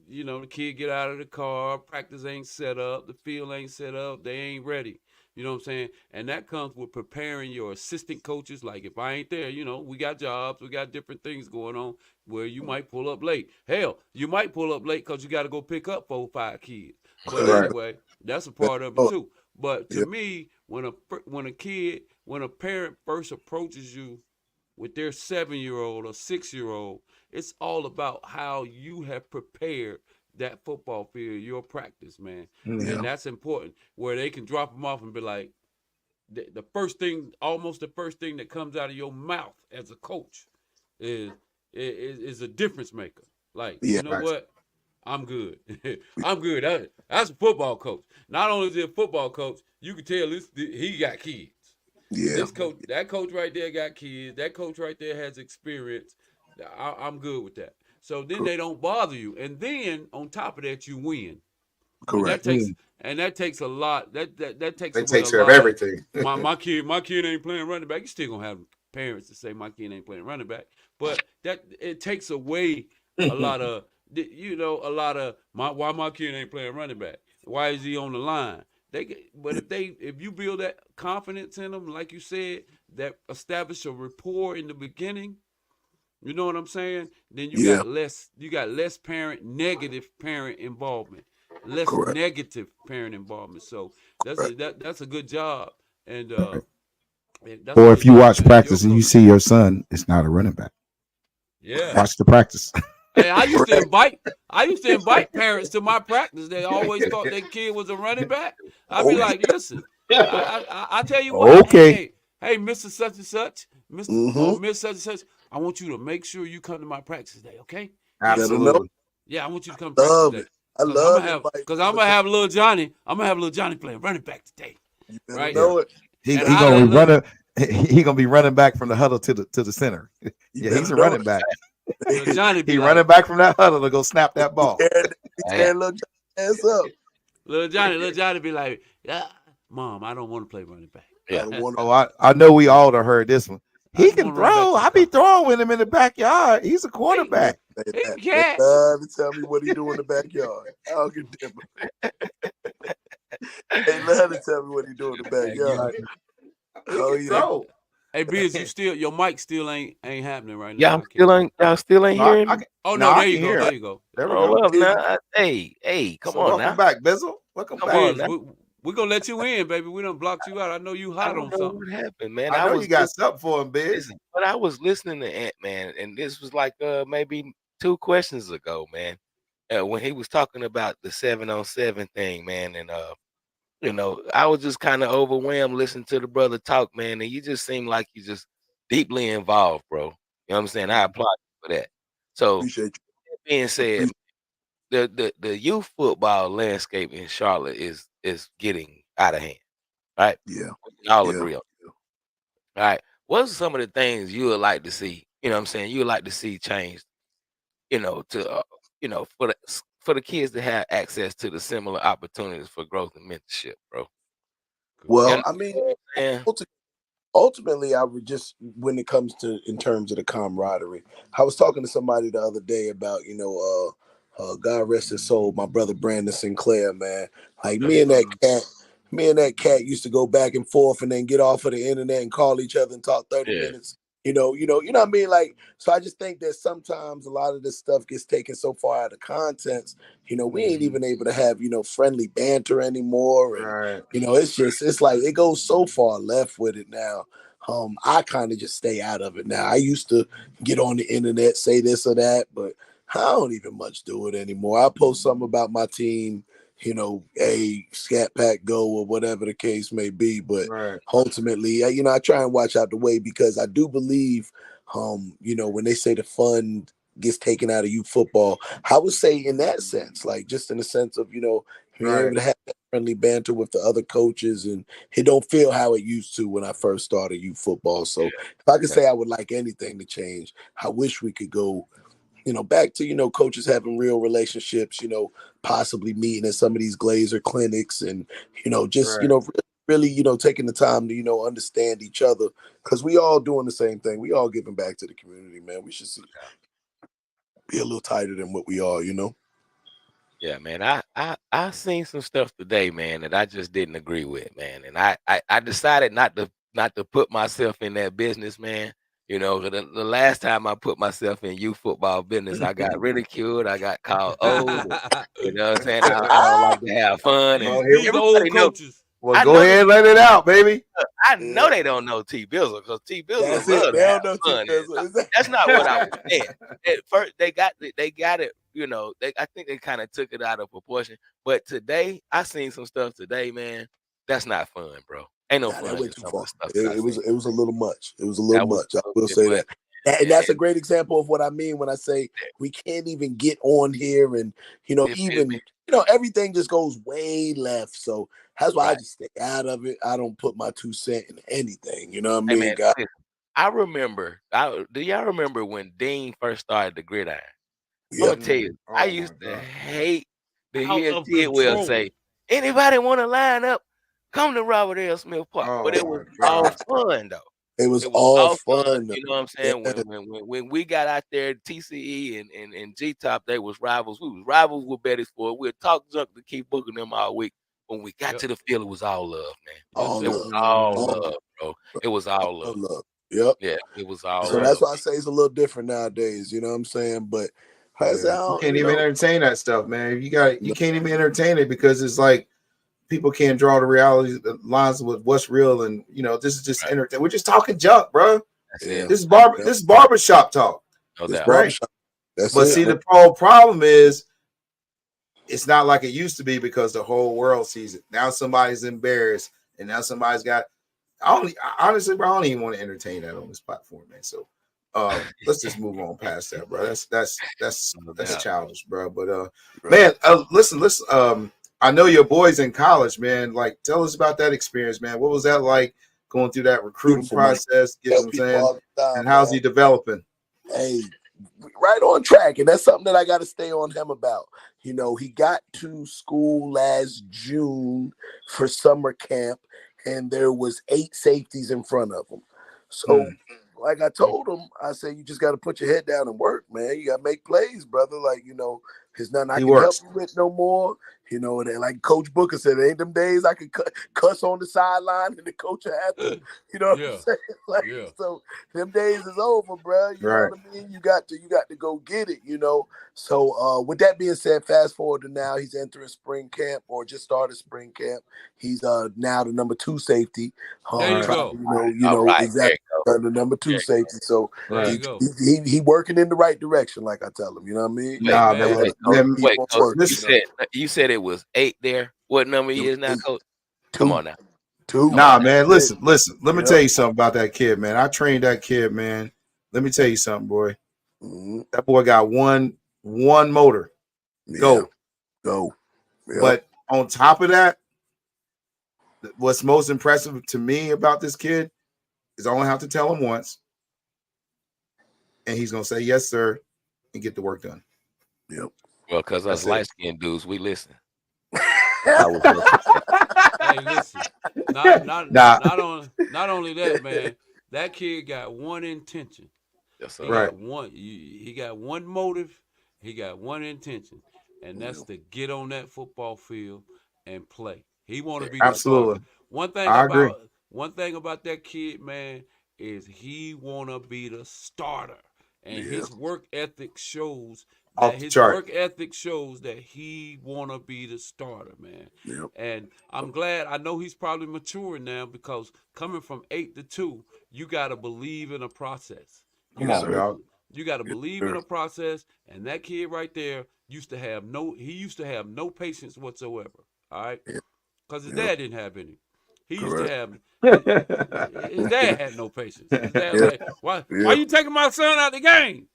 you know, the kid get out of the car, practice ain't set up, the field ain't set up, they ain't ready. You know what I'm saying? And that comes with preparing your assistant coaches. Like if I ain't there, you know, we got jobs, we got different things going on where you might pull up late. Hell, you might pull up late because you got to go pick up 4 or 5 kids. But anyway, that's a part of it too. But to me, when a parent first approaches you with their 7-year-old or 6-year-old, it's all about how you have prepared that football field, your practice, man. And that's important, where they can drop them off and be like, the first thing that comes out of your mouth as a coach is a difference maker. Like, you know what? I'm good. I'm good. That's a football coach. Not only is he a football coach, you can tell he got kids. Yeah. That coach right there got kids. That coach right there has experience. I'm good with that. So then they don't bother you, and then on top of that, you win. Correct. And that takes a lot. That takes. It takes care of everything. my kid ain't playing running back. You still gonna have parents to say my kid ain't playing running back, but it takes away a lot of why my kid ain't playing running back. Why is he on the line? If you build that confidence in them, like you said, that establish a rapport in the beginning. You know what I'm saying? Then you got less negative parent involvement, less negative parent involvement. So that's a good job. And or if you watch practice and you see your son, it's not a running back. Yeah, watch the practice. Hey, I used to invite parents to my practice. They always thought their kid was a running back. I'd be like, listen, I tell you what, hey, Mr. Such and Such, Mr. Miss Such and Such, I want you to make sure you come to my practice today, okay? Absolutely. Yeah, I want you to come to practice today. I love it. Because I'm gonna have little Johnny. I'm gonna have little Johnny playing running back today. You better know it. He gonna be running back from the huddle to the center. Yeah, he's a running back. Johnny he running back from that huddle to go snap that ball. Little Johnny be like, yeah, Mom, I don't want to play running back. Yeah. I know we all have heard this one. He can throw. I be throwing with him in the backyard. He's a quarterback. He can't. Tell me what he do in the backyard. I don't give a damn. Hey, let him tell me what he do in the backyard. Oh, can yeah. throw. Hey, Biz, your mic still ain't happening right now. Y'all still ain't No, I hearing me? can. Oh No, no, I there can you go. hear There it. you go. There we Roll go. up now. Hey, come So on welcome now. back, Bizzle. Welcome Come back. on Biz, now. we gonna let you in, baby. We done blocked you out. I know you I hot don't on know something. what happened, man. I I know was you got something for him, Biz. listen, but I was listening to Ant Man, and this was like maybe 2 questions ago, man. When he was talking about the 7-on-7 thing, man, and I was just kind of overwhelmed listening to the brother talk, man, and you just seem like you just deeply involved, bro. You know what I'm saying? I applaud you for that. So, Appreciate that being said, the youth football landscape in Charlotte is getting out of hand, right? you. Yeah. We can all Yeah. agree on. All right. What's some of the things you would like to see? You know what I'm saying? You would like to see changed, to for the kids to have access to the similar opportunities for growth and mentorship, bro. You Well, I mean, understand what I'm saying? ultimately, I would just, when it comes to in terms of the camaraderie, I was talking to somebody the other day about, God rest his soul, my brother Brandon Sinclair, man. Like me and that cat used to go back and forth and then get off of the internet and call each other and talk 30 Yeah. minutes. You know what I mean? Like, so I just think that sometimes a lot of this stuff gets taken so far out of context. We ain't even able to have, friendly banter anymore. And Right. it's like it goes so far left with it now. I kind of just stay out of it now. I used to get on the internet, say this or that, but I don't even much do it anymore. I post something about my team, a scat pack go or whatever the case may be. But Right. ultimately, I try and watch out the way because I do believe, when they say the fun gets taken out of youth football, I would say in that sense, like just in the sense of, being Right. able to have that friendly banter with the other coaches, and it don't feel how it used to when I first started youth football. So if I could say I would like anything to change, I wish we could go, back to, coaches having real relationships, possibly meeting at some of these Glazer clinics and, just, Right. really, taking the time to, understand each other because we all doing the same thing. We all giving back to the community, man. We should be a little tighter than what we are. Yeah, man. I seen some stuff today, man, that I just didn't agree with, man. And I decided not to put myself in that business, man. The last time I put myself in youth football business, I got ridiculed. I got called old. You know what I'm saying? I don't like to have fun, and Well, These are old everybody know. coaches. Well, I go know that. ahead and let it out, baby. I Yeah, know they don't know T Bizzle because T Bizzle that's it. love They to have don't know fun. T-Bizzle. That's not what I was saying. At first, they got it. I think they kind of took it out of proportion. But today, I seen some stuff today, man. That's not fun, bro. Ain't no Nah, that fun in went too some of far. the stuff that I It was seen. it was a little much. It was a little That was much. I a little will bit say much, that. And man. that's a great example of what I mean when I say we can't even get on here and It- everything just goes way left. So that's why I right. just stay out of it. I don't put my 2 cents in anything. You know what I Hey, mean, man, guys? listen, I remember. Do y'all remember when Dean first started the gridiron? I'm Yep. gonna tell you, I Oh my used to God. hate to Out hear of Tidwell control. say, "Anybody want to line up? Come to Robert L. Smith Park." But Oh it was my all God. fun though. It was It was all all fun. fun. You know what I'm Yeah. saying? When we got out there, TCE and G Top, they was rivals. We was rivals with Betty Ford. We'd talk junk to keep booking them all week. When we got Yep. to the field, it was all love, man. Yes, All It was love. sir. all All, love, bro. It was all all love. love. Yep. Yeah, it was all So Right. that's love. why I say it's a little different nowadays. You know what I'm saying? But like I said, Yeah. You can't even entertain that stuff, man. You can't even entertain it because it's like people can't draw the reality the lines with what's real, and this is just Right. entertain. We're just talking junk, bro. That's yeah. it. Yep. This is barbershop talk, No It's doubt. right? barbershop. That's But it. see, the whole problem is it's not like it used to be because the whole world sees it. Now somebody's embarrassed, and now somebody's got. Honestly, bro, I don't even want to entertain that on this platform, man. So, let's just move on past that, bro. No That's doubt. childish, bro. But Right. man, listen. I know your boys in college, man. Like, tell us about that experience, man. What was that like going through that recruiting Beautiful, man. process? You know Tell what I'm people saying? all the And time, how's man. he developing? Hey, right on track. And that's something that I got to stay on him about. He got to school last June for summer camp, and there was 8 safeties in front of him. So, Mm, like I told him, I said, you just got to put your head down and work, man. You got to make plays, brother. Like, There's nothing I He can help works. you with no more. You know, and like Coach Booker said, it ain't them days I could cuss on the sideline and the coach will have to, you know what I'm saying? Like, so them days is over, bro. You know what I mean? You got to go get it, you know. So with that being said, fast forward to now, he's entering spring camp or just started spring camp. He's now the number 2 safety. There you go. You know exactly the number 2 safety. So he working in the right direction, like I tell him. You know what I mean? Nah, man. Wait, Coach, you said it was 8 there. What number he is now, Coach? 2. Come on now. 2. Nah, man. Listen. Let me tell you something about that kid, man. I trained that kid, man. Let me tell you something, boy. Mm-hmm. That boy got one motor. Go. Yep. But on top of that, what's most impressive to me about this kid is I only have to tell him once, and he's gonna say yes, sir, and get the work done. Yep. Well, because us light-skinned dudes, we listen. Hey, listen. Not only that, man. That kid got one intention. Yes, sir. He got one motive. He got one intention, and that's to get on that football field and play. He want to be the starter. One thing about that kid, man, is he want to be the starter, and his work ethic shows that he want to be the starter, man. Yep. And I'm glad. I know he's probably maturing now because coming from 8 to 2, you got to believe in a process. Come on, dog. You got to believe in a process, and that kid right there used to have no patience whatsoever. All right, because his dad didn't have any. He used to have. His dad had no patience. His dad was like, why you taking my son out the game?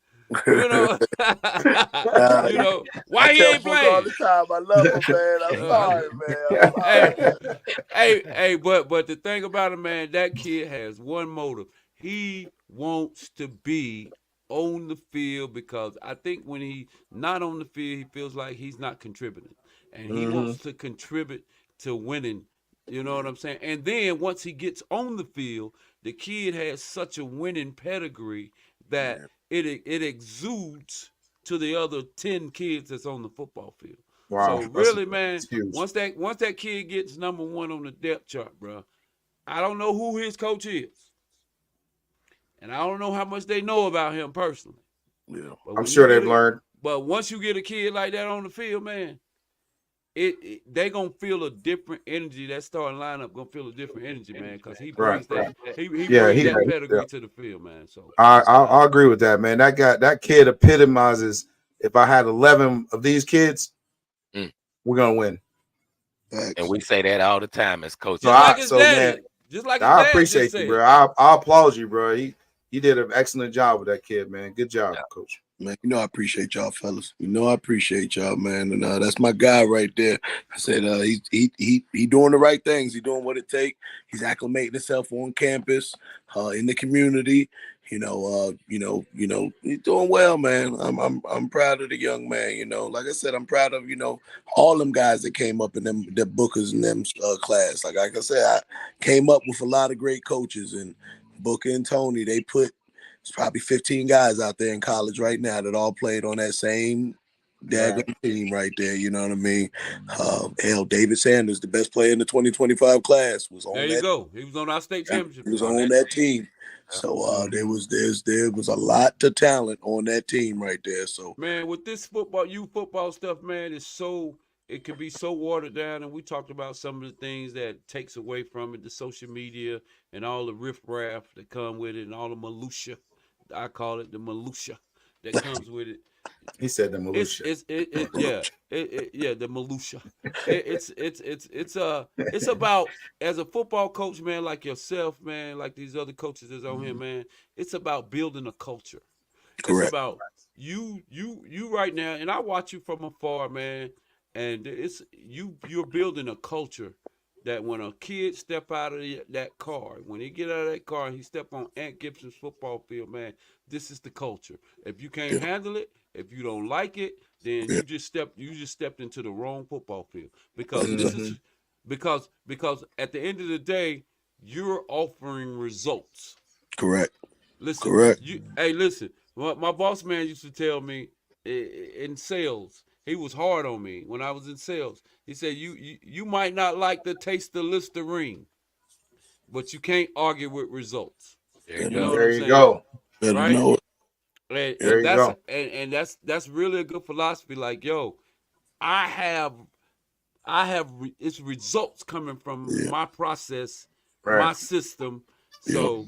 You know, why he ain't playing all the time. I love him, man. I'm sorry, man. But the thing about it, man, that kid has one motive. He wants to be on the field because I think when he's not on the field, he feels like he's not contributing, and he wants to contribute to winning. You know what I'm saying? And then once he gets on the field, the kid has such a winning pedigree that it exudes to the other 10 kids that's on the football field. Wow. So really, man, once that kid gets number 1 on the depth chart, bro, I don't know who his coach is, and I don't know how much they know about him personally. Yeah, I'm sure they've learned. But once you get a kid like that on the field, man, they gonna feel a different energy. That starting lineup gonna feel a different energy, man, because he brings that pedigree to the field, man. So I agree with that, man. That kid epitomizes. If I had 11 of these kids, we're gonna win. And we say that all the time as coaches. Man, I appreciate you, bro. I applaud you, bro. You did an excellent job with that kid, man. Good job, coach. Man, I appreciate y'all, fellas. I appreciate y'all, man. And that's my guy right there. I said he doing the right things. He doing what it takes. He's acclimating himself on campus, in the community. He's doing well, man. I'm proud of the young man. Like I said, I'm proud of all them guys that came up in them the Bookers and them class. Like I said, I came up with a lot of great coaches, and Booker and Tony, they put. It's probably 15 guys out there in college right now that all played on that same daggone team right there. You know what I mean? David Sanders, the best player in the 2025 class, was on there. You go. He was on our state championship. He was on that team. So there was a lot of talent on that team right there. So man, with this football stuff, man, it can be so watered down, and we talked about some of the things that takes away from it, the social media and all the riffraff that come with it, and all the minutia. I call it the minutia that comes with it. He said the minutia. The minutia. It's about, as a football coach, man, like yourself, man, like these other coaches that's on here, man. It's about building a culture. Correct. It's about you right now, and I watch you from afar, man. And you're building a culture that when a kid step out of that car, when he get out of that car and he step on Ant Gibson's football field, man, this is the culture. If you can't handle it, if you don't like it, then you just stepped into the wrong football field, because because at the end of the day, you're offering results. Correct. Listen. Correct. Listen. My boss man used to tell me in sales, he was hard on me when I was in sales. He said, you might not like the taste of Listerine, but you can't argue with results. There you You know go. what I'm There you saying? go. Better Right? know it. There And you go. that's really a good philosophy. Like, yo, I have it's results coming from Yeah. my process, Right. my system. Yep. So,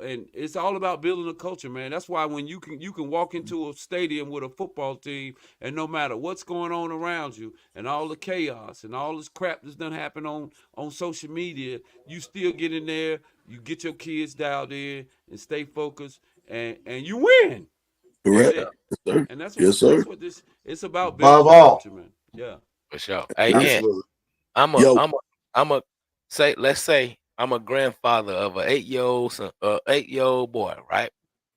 and it's all about building a culture, man. That's why when you can walk into a stadium with a football team, and no matter what's going on around you and all the chaos and all this crap that's done happen on social media, you still get in there, you get your kids dialed in and stay focused, and you win. That's Correct. it. Yes, sir. And that's Yes, what sir. this it's about, Above building a all. culture, man. Yeah. For sure. Hey, Ant, Absolutely. Yo, let's say I'm a grandfather of an 8-year-old son, 8-year-old boy, right?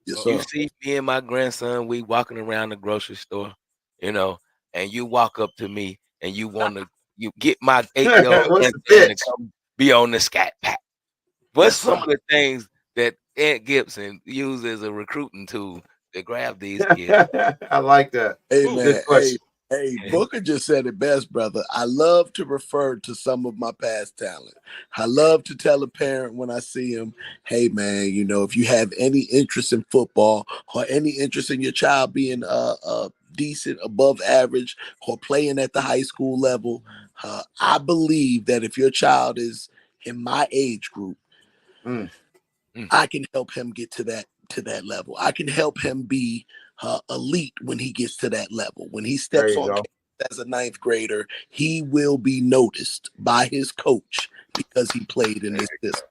yes, You sir. see me and my grandson, we walking around the grocery store, and you walk up to me and you get my 8-year-old What's the grandson to pitch? come be on the Scat Pack. What's Yes, some sir. of the things that Ant Gibson used as a recruiting tool to grab these kids? I like that. Hey, Ooh. man. Good question. Hey, Booker just said it best, brother. I love to refer to some of my past talent. I love to tell a parent when I see him, hey, man, if you have any interest in football or any interest in your child being decent, above average, or playing at the high school level, I believe that if your child is in my age group, Mm, I can help him get to that level. I can help him be elite when he gets to that level. When he there steps you on go. campus as a ninth grader, he will be noticed by his coach because he played in this system.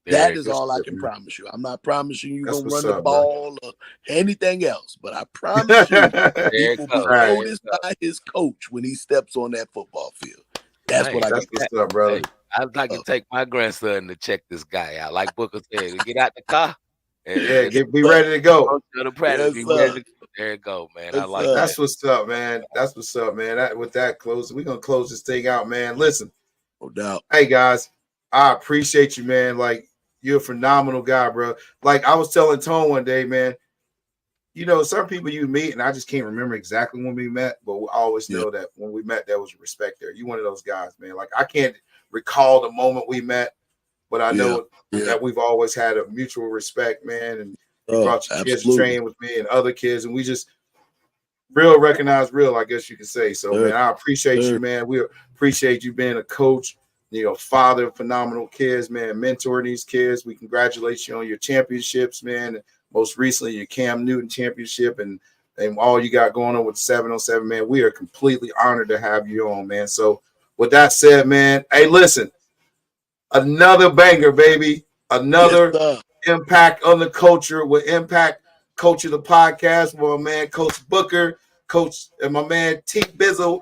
There That you is go. That's all I good, can man. promise you. I'm not promising you're That's gonna what's run the up, bro. ball or anything else, but I promise you There he you will go. be Right. There you noticed go. by his coach when he steps on that football field. That's what Nice. I That's can what's up, brother. Hey, I'd like to take my grandson to check this guy out. Like Booker said, get out the car Yeah, and be ready to go. go to the practice. Yes, Be ready sir. to go. There you go, man. I Yes, like sir. that. That's what's up, man. That's what's up, man. With that closing, we're gonna close this thing out, man. Listen, No doubt. hey guys, I appreciate you, man. Like, you're a phenomenal guy, bro. Like, I was telling Tone one day, man. Some people you meet, and I just can't remember exactly when we met, but I always Yeah. know that when we met, there was respect there. You one of those guys, man. Like, I can't recall the moment we met, but I Yeah. know Yeah. that we've always had a mutual respect, man. And you brought your kids to Absolutely. train with me and other kids, and we just real recognize real, I guess you could say. So, Sir. man, I appreciate Sir. you, man. We appreciate you being a coach, father of phenomenal kids, man, mentoring these kids. We congratulate you on your championships, man. Most recently, your Cam Newton championship and all you got going on with 707, man. We are completely honored to have you on, man. So, with that said, man, hey, listen, another banger, baby. Another Yes, impact on the culture with Impact Coach of the Podcast, my man, Coach Booker, Coach, and my man, T Bizzle,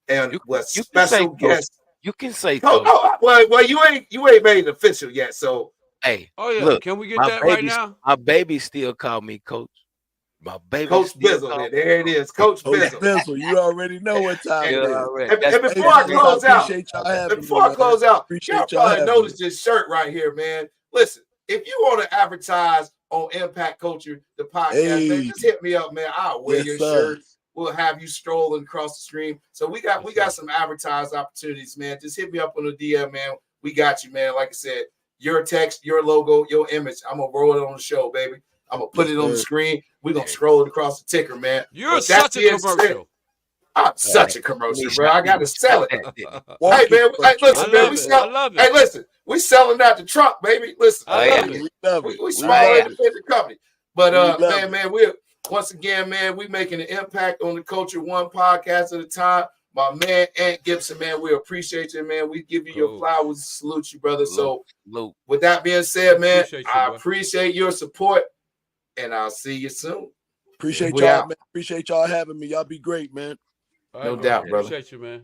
and You with you can say special coach. guest. You can say Oh, coach. well, you ain't made it official yet. So, Hey, Oh yeah. look, Can we get my that right baby, now? my baby still call me coach. My baby Coach still Bizzle, call me there it coach. is, Coach Coach Bizzle. Bizzle, you already know what time And, it Yeah, is. already. and, That's and Hey, before I fellas, I close out, appreciate y'all having me, before I man. close out, y'all Appreciate y'all probably having noticed me. this shirt right here, man. Listen, if you want to advertise on Impact Culture, the podcast, man, Hey, just hit me up, man. I'll wear yes, your sir. shirt. We'll have you strolling across the stream. So we got Yes, sir. some advertised opportunities, man. Just hit me up on the DM, man. We got you, man. Like I said, your text, your logo, your image. I'm gonna roll it on the show, baby. I'm gonna put Yes, it on the sir. screen. We're gonna scroll it across the ticker, man. You're But that such a being said, commercial. I'm such a Let commercial, me bro. shot. I Let gotta me sell shot it. that. Didn't it? Hey, Walking man, commercial. I listen, man. love We it. I sell. love Hey, it. listen, we selling out the trunk, baby. Listen, I Oh yeah. love Hey, it. we love we it. we We small love it. independent company, but We love it. man, we're once again, man, we making an impact on the culture one podcast at a time. My man, Ant Gibson, man, we appreciate you, man. We give you your Cool. flowers, salute you, brother. So, Luke. with that being said, man, Appreciate you, I boy. appreciate your support, and I'll see you soon. Appreciate We y'all, out. man. Appreciate y'all having me. Y'all be great, man. All No right, bro. doubt, brother. Appreciate you, man.